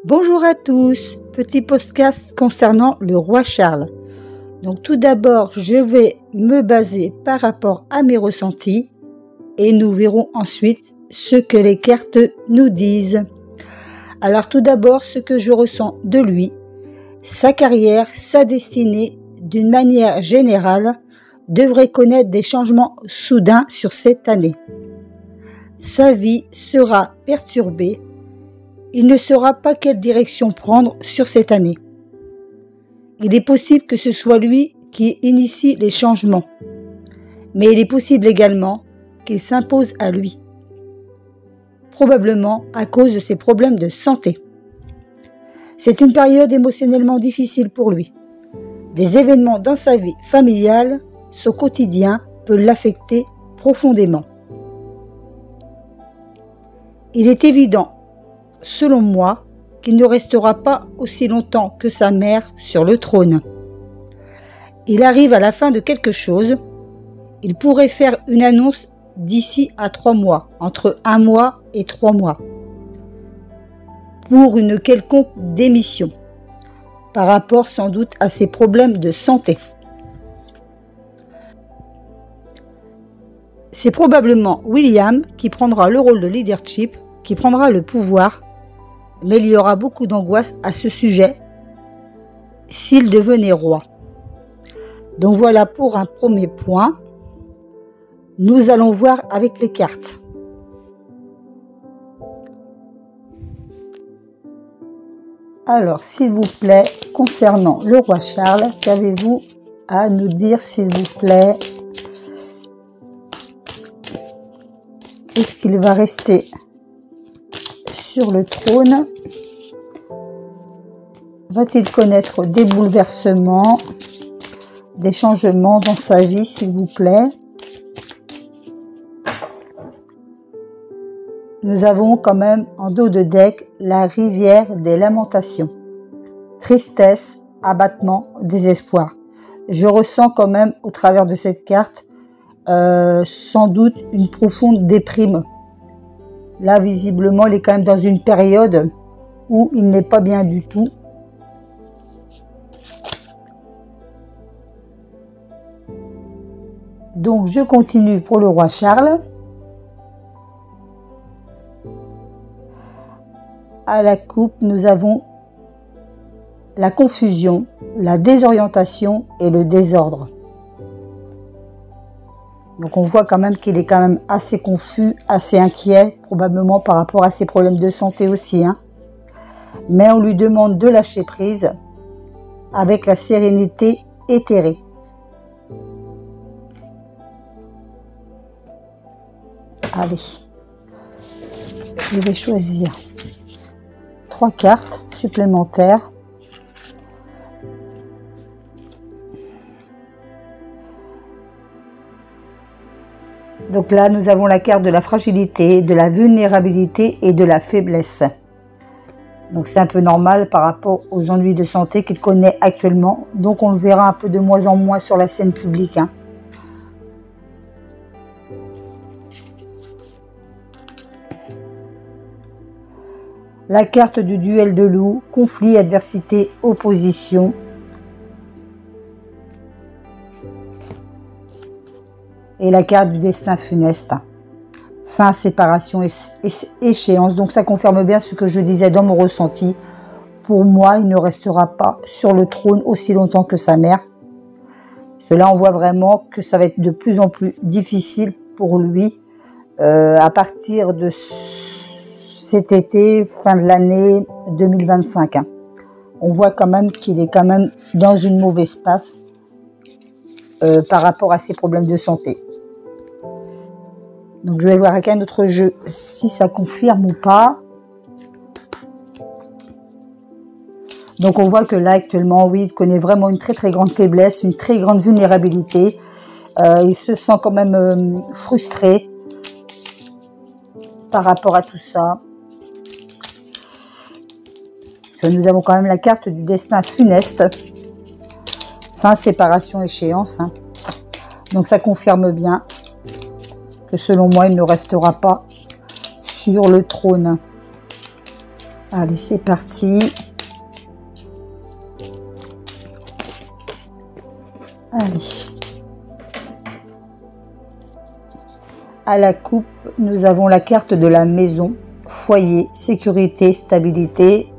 Bonjour à tous, petit podcast concernant le roi Charles. Donc tout d'abord, je vais me baser par rapport à mes ressentis et nous verrons ensuite ce que les cartes nous disent. Alors tout d'abord, ce que je ressens de lui, sa carrière, sa destinée, d'une manière générale, devrait connaître des changements soudains sur cette année. Sa vie sera perturbée. Il ne saura pas quelle direction prendre sur cette année. Il est possible que ce soit lui qui initie les changements, mais il est possible également qu'il s'impose à lui, probablement à cause de ses problèmes de santé. C'est une période émotionnellement difficile pour lui. Des événements dans sa vie familiale, son quotidien peut l'affecter profondément. Il est évident, selon moi, qu'il ne restera pas aussi longtemps que sa mère sur le trône. Il arrive à la fin de quelque chose. Il pourrait faire une annonce d'ici à 3 mois, entre 1 mois et 3 mois, pour une quelconque démission, par rapport sans doute à ses problèmes de santé. C'est probablement William qui prendra le rôle de leadership, qui prendra le pouvoir, mais il y aura beaucoup d'angoisse à ce sujet s'il devenait roi. Donc voilà pour un premier point. Nous allons voir avec les cartes. Alors, s'il vous plaît, concernant le roi Charles, qu'avez-vous à nous dire, s'il vous plaît? Est-ce qu'il va rester sur le trône? Va-t-il connaître des bouleversements, des changements dans sa vie, s'il vous plaît? Nous avons quand même en dos de deck la rivière des lamentations. Tristesse, abattement, désespoir. Je ressens quand même au travers de cette carte sans doute une profonde déprime. Là, visiblement, il est quand même dans une période où il n'est pas bien du tout. Donc, je continue pour le roi Charles. À la coupe, nous avons la confusion, la désorientation et le désordre. Donc on voit quand même qu'il est quand même assez confus, assez inquiet, probablement par rapport à ses problèmes de santé aussi. Mais on lui demande de lâcher prise avec la sérénité éthérée. Allez, je vais choisir 3 cartes supplémentaires. Donc là, nous avons la carte de la fragilité, de la vulnérabilité et de la faiblesse. Donc c'est un peu normal par rapport aux ennuis de santé qu'il connaît actuellement. Donc on le verra un peu de moins en moins sur la scène publique. La carte du duel de loup, conflit, adversité, opposition. Et la carte du destin funeste. Fin, séparation, échéance. Donc ça confirme bien ce que je disais dans mon ressenti. Pour moi, il ne restera pas sur le trône aussi longtemps que sa mère. Cela, on voit vraiment que ça va être de plus en plus difficile pour lui à partir de cet été, fin de l'année 2025. On voit quand même qu'il est quand même dans une mauvaise passe par rapport à ses problèmes de santé. Donc je vais voir avec un autre jeu si ça confirme ou pas. Donc on voit que là actuellement, oui, il connaît vraiment une très très grande faiblesse, une très grande vulnérabilité. Il se sent quand même frustré par rapport à tout ça. Parce que nous avons quand même la carte du destin funeste. Fin, séparation, échéance. Donc ça confirme bien que selon moi, il ne restera pas sur le trône. Allez, c'est parti. Allez. À la coupe, nous avons la carte de la maison, foyer, sécurité, stabilité.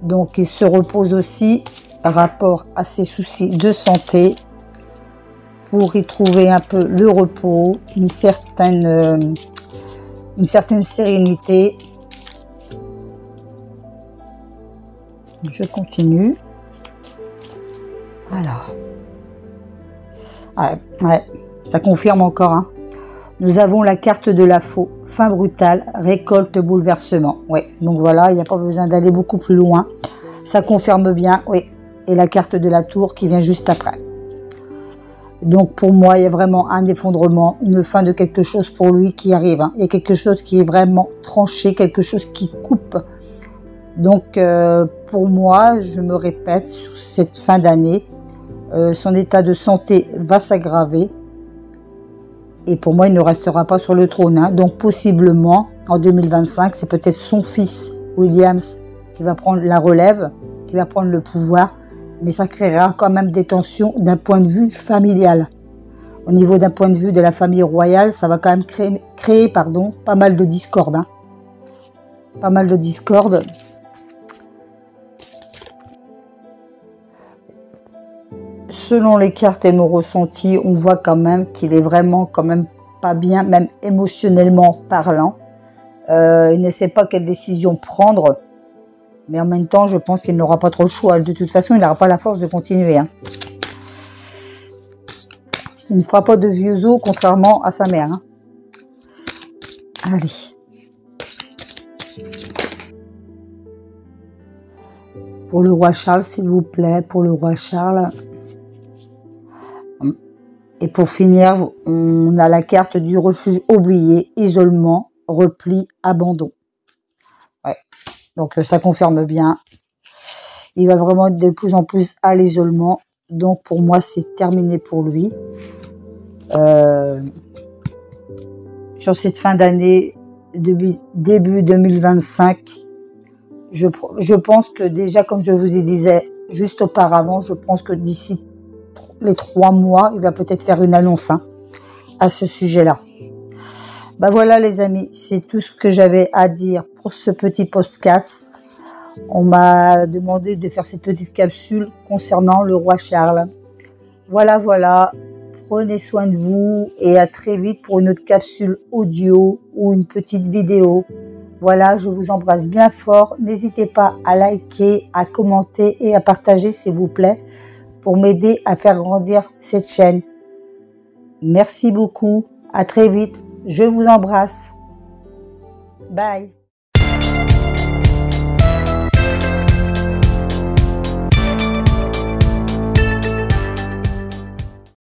Donc, il se repose aussi par rapport à ses soucis de santé pour y trouver un peu le repos, une certaine sérénité. Je continue. Alors, ouais, ça confirme encore. Hein. Nous avons la carte de la faux, fin brutale, récolte, bouleversement. Oui, donc voilà, il n'y a pas besoin d'aller beaucoup plus loin. Ça confirme bien, oui. Et la carte de la tour qui vient juste après. Donc pour moi, il y a vraiment un effondrement, une fin de quelque chose pour lui qui arrive. Hein. Il y a quelque chose qui est vraiment tranché, quelque chose qui coupe. Donc pour moi, je me répète, sur cette fin d'année, son état de santé va s'aggraver. Et pour moi, il ne restera pas sur le trône. Hein. Donc possiblement, en 2025, c'est peut-être son fils, Williams, qui va prendre la relève, qui va prendre le pouvoir. Mais ça créera quand même des tensions d'un point de vue familial. Au niveau d'un point de vue de la famille royale, ça va quand même créer pas mal de discorde. Hein. Pas mal de discorde. Selon les cartes et mon ressenti, on voit quand même qu'il est vraiment quand même pas bien, même émotionnellement parlant. Il ne sait pas quelle décision prendre, mais en même temps, je pense qu'il n'aura pas trop le choix. De toute façon, il n'aura pas la force de continuer. Hein. Il ne fera pas de vieux os, contrairement à sa mère. Hein. Allez. Pour le roi Charles, s'il vous plaît, pour le roi Charles. Et pour finir, on a la carte du refuge oublié, isolement, repli, abandon. Ouais. Donc ça confirme bien. Il va vraiment être de plus en plus à l'isolement. Donc pour moi, c'est terminé pour lui. Sur cette fin d'année, début 2025, je pense que déjà, comme je vous y disais juste auparavant, je pense que d'ici les 3 mois, il va peut-être faire une annonce à ce sujet-là. Ben voilà les amis, c'est tout ce que j'avais à dire pour ce petit podcast. On m'a demandé de faire cette petite capsule concernant le roi Charles. Voilà, prenez soin de vous et à très vite pour une autre capsule audio ou une petite vidéo. Voilà, je vous embrasse bien fort. N'hésitez pas à liker, à commenter et à partager s'il vous plaît, pour m'aider à faire grandir cette chaîne. Merci beaucoup. À très vite. Je vous embrasse. Bye.